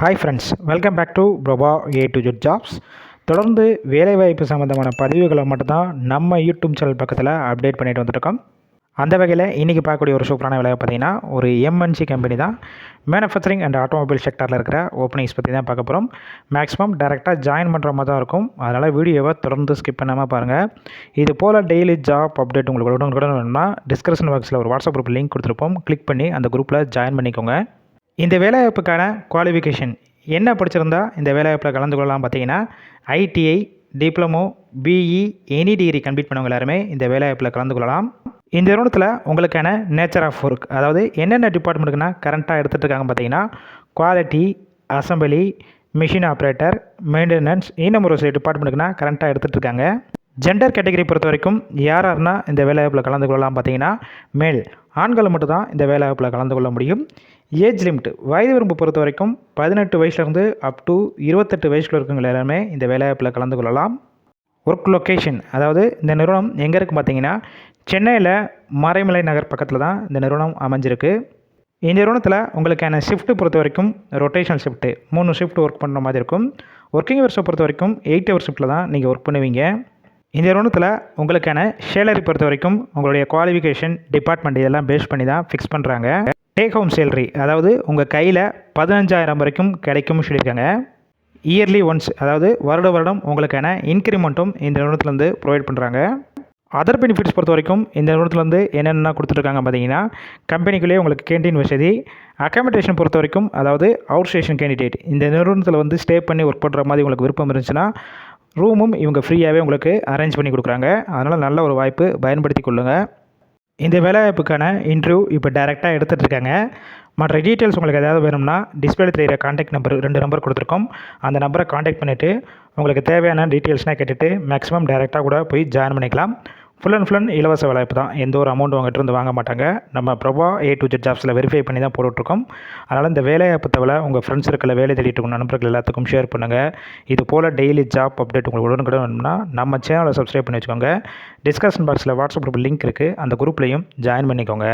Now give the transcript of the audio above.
Hi friends, welcome back to ப்ரோபா A to Z jobs. தொடர்ந்து வேலைவாய்ப்பு சம்மந்தமான பதிவுகளை மட்டும்தான் நம்ம யூடியூப் சேனல் பக்கத்தில் அப்டேட் பண்ணிட்டு வந்துருக்கோம். அந்த வகையில் இன்றைக்கி பார்க்கக்கூடிய ஒரு சூப்பரான வேலை பார்த்திங்கன்னா ஒரு எம்என்சி கம்பெனி தான். மேனுஃபேக்சரிங் அண்ட் ஆட்டோமொபைல் செக்டரில் இருக்கிற ஓப்பனிங்ஸ் பற்றி தான் பார்க்க போகிறோம். மேக்ஸிமம் டேரெக்டாக ஜாயின் பண்ணுற மாதிரி தான் இருக்கும். அதனால் வீடியோவை தொடர்ந்து ஸ்கிப் பண்ணாமல் பாருங்கள். இது போல் டெய்லி ஜாப் அப்டேட் உங்களுக்கு உடனுக்குடன் வேணும்னா டிஸ்கிரிப்ஷன் பாக்ஸில் ஒரு வாட்ஸ்அப் குரூப் லிங்க் கொடுத்துருப்போம். கிளிக் பண்ணி அந்த குரூப்பில் ஜாயின் பண்ணிக்கோங்க. இந்த வேலைவாய்ப்புக்கான குவாலிஃபிகேஷன் என்ன படிச்சிருந்தா இந்த வேலைவாய்ப்பில் கலந்து கொள்ளலாம் பார்த்தீங்கன்னா, ITI, diploma, BE, any degree complete பண்ணவங்க எல்லாருமே இந்த வேலைவாய்ப்பில் கலந்து கொள்ளலாம். இந்த நிறுவனத்தில் உங்களுக்கான நேச்சர் ஆஃப் ஒர்க், அதாவது என்னென்ன டிபார்ட்மெண்ட்டுக்குன்னா கரண்ட்டாக எடுத்துகிட்டு இருக்காங்க பார்த்தீங்கன்னா, quality, assembly, machine operator, maintenance, இன்னும் ஒரு சில டிபார்ட்மெண்ட்டுக்குன்னா கரண்ட்டாக எடுத்துகிட்டு இருக்காங்க. ஜெண்டர் கேட்டகரி பொறுத்த வரைக்கும் யாராருன்னா இந்த வேலைவாய்ப்பில் கலந்து கொள்ளலாம் பார்த்தீங்கன்னா, மேல் ஆண்கள் மட்டும் தான் இந்த வேலைவாய்ப்பில் கலந்து கொள்ள முடியும். ஏஜ் லிமிட், வயது வரம்பு பொறுத்த வரைக்கும் 18 வயசுலேருந்து அப் டு 28 வயசில் இருக்கவங்க எல்லாருமே இந்த வேலைவாய்ப்பில் கலந்து கொள்ளலாம். ஒர்க் லொக்கேஷன், அதாவது இந்த நிறுவனம் எங்கே இருக்குது பார்த்தீங்கன்னா, சென்னையில் மறைமலை நகர் பக்கத்தில் தான் இந்த நிறுவனம் அமைஞ்சிருக்கு. இந்த நிறுவனத்தில் உங்களுக்கான ஷிஃப்ட்டு பொறுத்த வரைக்கும் ரொட்டேஷனல் ஷிஃப்ட்டு 3 ஷிஃப்ட் ஒர்க் பண்ணுற மாதிரி இருக்கும். ஒர்க்கிங் ஹவர்ஸை பொறுத்த வரைக்கும் 8 ஹவர் ஷிஃப்ட்டில் தான் நீங்கள் ஒர்க் பண்ணுவீங்க. இந்த நிறுவனத்தில் உங்களுக்கான சேலரி பொறுத்த வரைக்கும் உங்களுடைய குவாலிஃபிகேஷன், டிபார்ட்மெண்ட் இதெல்லாம் பேஸ் பண்ணி தான் ஃபிக்ஸ் பண்ணுறாங்க. டேக் ஹோம் சேலரி, அதாவது உங்கள் கையில் 15,000 வரைக்கும் கிடைக்கும்னு சொல்லியிருக்காங்க. இயர்லி ஒன்ஸ், அதாவது வருடம் உங்களுக்கான இன்க்ரிமெண்ட்டும் இந்த நிறுவனத்துலேருந்து ப்ரொவைட் பண்ணுறாங்க. அதர் பெனிஃபிட்ஸ் பொறுத்த வரைக்கும் இந்த நிறுவனத்துலேருந்து என்னென்ன கொடுத்துருக்காங்க பார்த்தீங்கன்னா, கம்பெனிக்குள்ளேயே உங்களுக்கு கேண்டீன் வசதி, அக்காமடேஷன் பொறுத்த வரைக்கும், அதாவது அவுட் ஸ்டேஷன் கேண்டிடேட் இந்த நிறுவனத்தில் வந்து ஸ்டே பண்ணி ஒர்க் பண்ணுற மாதிரி உங்களுக்கு விருப்பம் இருந்துச்சுன்னா ரூமும் இவங்க ஃப்ரீயாகவே உங்களுக்கு அரேஞ்ச் பண்ணி கொடுக்குறாங்க. அதனால் நல்ல ஒரு வாய்ப்பு, பயன்படுத்தி கொள்ளுங்கள். இந்த வேலைவாய்ப்புக்கான இன்டர்வியூ இப்போ டைரெக்டாக எடுத்துகிட்டு இருக்காங்க. மற்ற டீட்டெயில்ஸ் உங்களுக்கு ஏதாவது வேணும்னா டிஸ்பிளேல தெரிகிற காண்டாக்ட் நம்பர் 2 நம்பர் கொடுத்துருக்கோம். அந்த நம்பரை காண்டாக்ட் பண்ணிவிட்டு உங்களுக்கு தேவையான டீட்டெயில்ஸ்னால் கேட்டுட்டு மேக்ஸிமம் டைரெக்டாக கூட போய் ஜாயின் பண்ணிக்கலாம். ஃபுல் அண்ட் ஃபுல் இலவச வேலைவாய்ப்பு தான். எந்த ஒரு அமௌண்ட் உங்கள்கிட்ட இருந்து வாங்க மாட்டாங்க. நம்ம ப்ரோபா ஏ டு ஜெட் ஜாப்ஸில் வெரிஃபை பண்ணி தான் போட்டுட்ருக்கோம். அதனால் இந்த வேலைவாய்ப்பு தவிர உங்கள் ஃப்ரெண்ட்ஸ் இருக்கிற வேலை தேடிட்டு உங்கள் நண்பர்கள் எல்லாத்துக்கும் ஷேர் பண்ணுங்கள். இது போல் டெய்லி ஜாப் அப்டேட் உங்களுக்கு உடனுக்குடன் வேணும்னா நம்ம சேனலை சப்ஸ்கிரைப் பண்ணி வச்சுக்கோங்க. டிஸ்கஷன் பாக்ஸில் வாட்ஸ்அப் குரூப் லிங்க் இருக்குது, அந்த குரூப்லேயும் ஜாயின் பண்ணிக்கோங்க.